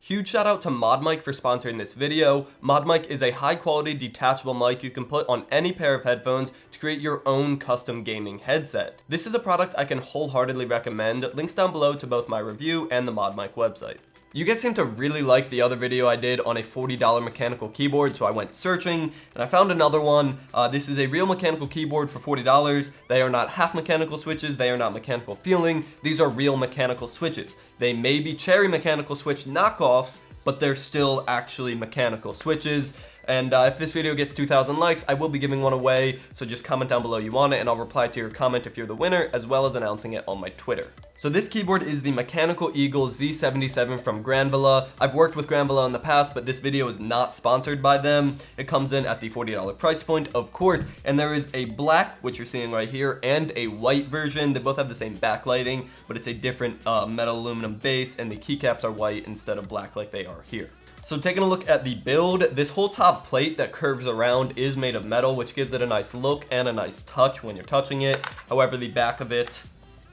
Huge shout out to ModMic for sponsoring this video. ModMic is a high quality detachable mic you can put on any pair of headphones to create your own custom gaming headset. This is a product I can wholeheartedly recommend. Links down below to both my review and the ModMic website. You guys seem to really like the other video I did on a $40 mechanical keyboard, so I went searching and I found another one. This is a real mechanical keyboard for $40. They are not half mechanical switches, they are not mechanical feeling, these are real mechanical switches. They may be Cherry mechanical switch knockoffs, but they're still actually mechanical switches. And if this video gets 2,000 likes, I will be giving one away, so just comment down below you want it and I'll reply to your comment if you're the winner, as well as announcing it on my Twitter. So this keyboard is the Mechanical Eagle Z77 from Granvilla. I've worked with Granvilla in the past, but this video is not sponsored by them. It comes in at the $40 price point, of course, and there is a black, which you're seeing right here, and a white version. They both have the same backlighting, but it's a different metal aluminum base, and the keycaps are white instead of black like they are here. So taking a look at the build, this whole top plate that curves around is made of metal, which gives it a nice look and a nice touch when you're touching it. However, the back of it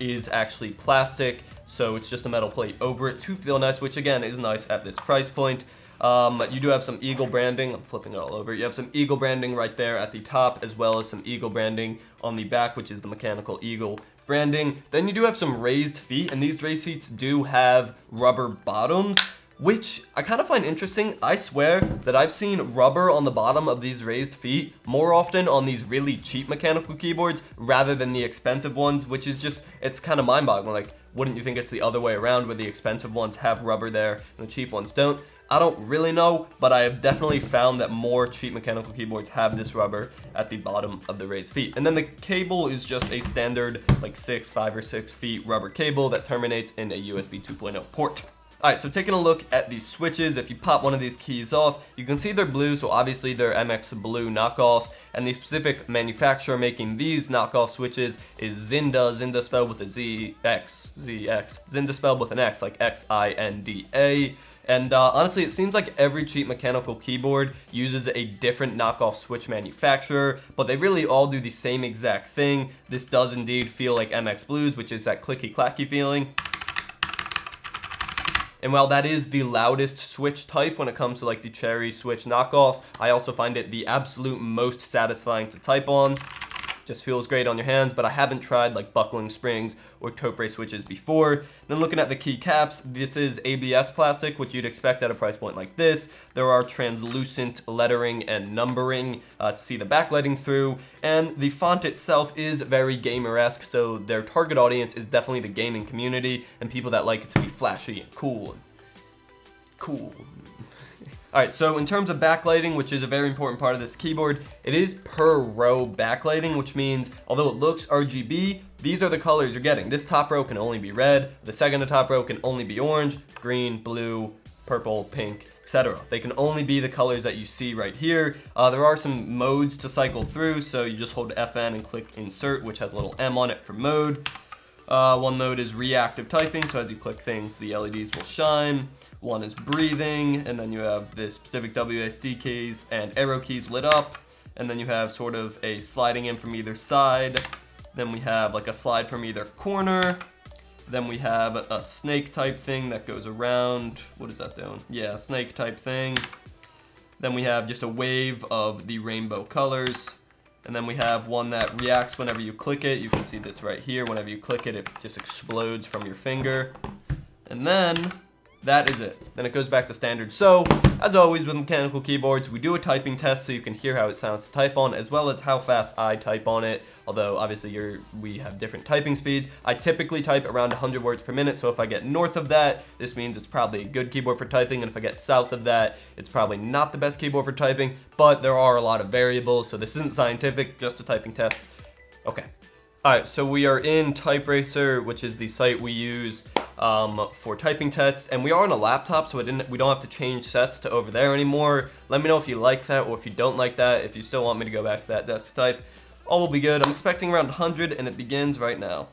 is actually plastic, so it's just a metal plate over it to feel nice, which again is nice at this price point. You do have some Eagle branding. I'm flipping it all over. You have some Eagle branding right there at the top, as well as some Eagle branding on the back, which is the Mechanical Eagle branding. Then you do have some raised feet, and these raised feet do have rubber bottoms, which I kind of find interesting. I swear that I've seen rubber on the bottom of these raised feet more often on these really cheap mechanical keyboards rather than the expensive ones, which is just, it's kind of mind-boggling. Like, wouldn't you think it's the other way around, where the expensive ones have rubber there and the cheap ones don't? I don't really know, but I have definitely found that more cheap mechanical keyboards have this rubber at the bottom of the raised feet. And then the cable is just a standard, like 5 or 6 feet rubber cable that terminates in a USB 2.0 port. Alright, so taking a look at the switches, if you pop one of these keys off, you can see they're blue, so obviously they're MX Blue knockoffs, and the specific manufacturer making these knockoff switches is Zinda spelled with a ZX, Zinda spelled with an X, like Xinda. And honestly, it seems like every cheap mechanical keyboard uses a different knockoff switch manufacturer, but they really all do the same exact thing. This does indeed feel like MX Blues, which is that clicky-clacky feeling. And while that is the loudest switch type when it comes to like the Cherry switch knockoffs, I also find it the absolute most satisfying to type on. Just feels great on your hands, but I haven't tried like buckling springs or topre switches before. Then looking at the keycaps, this is ABS plastic, which you'd expect at a price point like this. There are translucent lettering and numbering to see the backlighting through, and the font itself is very gamer-esque, so their target audience is definitely the gaming community and people that like it to be flashy and cool. Alright, so in terms of backlighting, which is a very important part of this keyboard, it is per row backlighting, which means although it looks RGB, these are the colors you're getting. This top row can only be red, the second to top row can only be orange, green, blue, purple, pink, etc. They can only be the colors that you see right here. There are some modes to cycle through, so you just hold FN and click insert, which has a little M on it for mode. One mode is reactive typing, so as you click things, the LEDs will shine. One is breathing, and then you have the specific WASD keys and arrow keys lit up. And then you have sort of a sliding in from either side. Then we have like a slide from either corner. Then we have a snake type thing that goes around. What is that doing? Yeah, snake type thing. Then we have just a wave of the rainbow colors. And then we have one that reacts whenever you click it. You can see this right here. Whenever you click it, it just explodes from your finger. And then that is it. Then it goes back to standard. So, as always with mechanical keyboards, we do a typing test so you can hear how it sounds to type on, as well as how fast I type on it. Although, obviously, we have different typing speeds. I typically type around 100 words per minute, so if I get north of that, this means it's probably a good keyboard for typing, and if I get south of that, it's probably not the best keyboard for typing, but there are a lot of variables, so this isn't scientific, just a typing test. Okay. Alright, so we are in TypeRacer, which is the site we use for typing tests, and we are on a laptop, so we don't have to change sets to over there anymore. Let me know if you like that or if you don't like that, if you still want me to go back to that desk to type. All will be good. I'm expecting around 100, and it begins right now.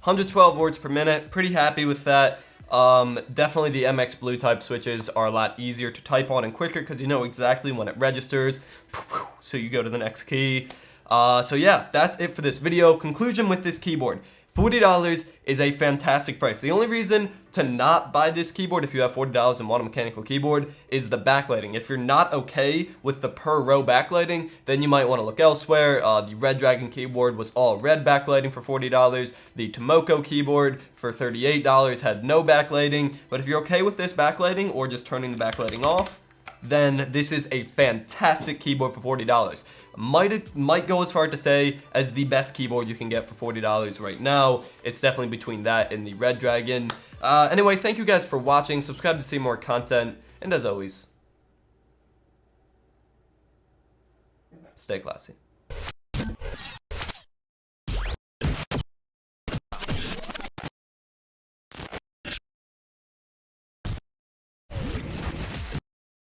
"112 words per minute, pretty happy with that. Definitely the MX Blue type switches are a lot easier to type on and quicker because you know exactly when it registers, so you go to the next key. So yeah, that's it for this video. Conclusion with this keyboard. $40 is a fantastic price. The only reason to not buy this keyboard if you have $40 and want a mechanical keyboard is the backlighting. If you're not okay with the per row backlighting, then you might want to look elsewhere. The Red Dragon keyboard was all red backlighting for $40. The Tomoko keyboard for $38 had no backlighting. But if you're okay with this backlighting or just turning the backlighting off, then this is a fantastic keyboard for $40. Might go as far to say as the best keyboard you can get for $40 right now. It's definitely between that and the Red Dragon. Anyway, thank you guys for watching. Subscribe to see more content. And as always, stay classy.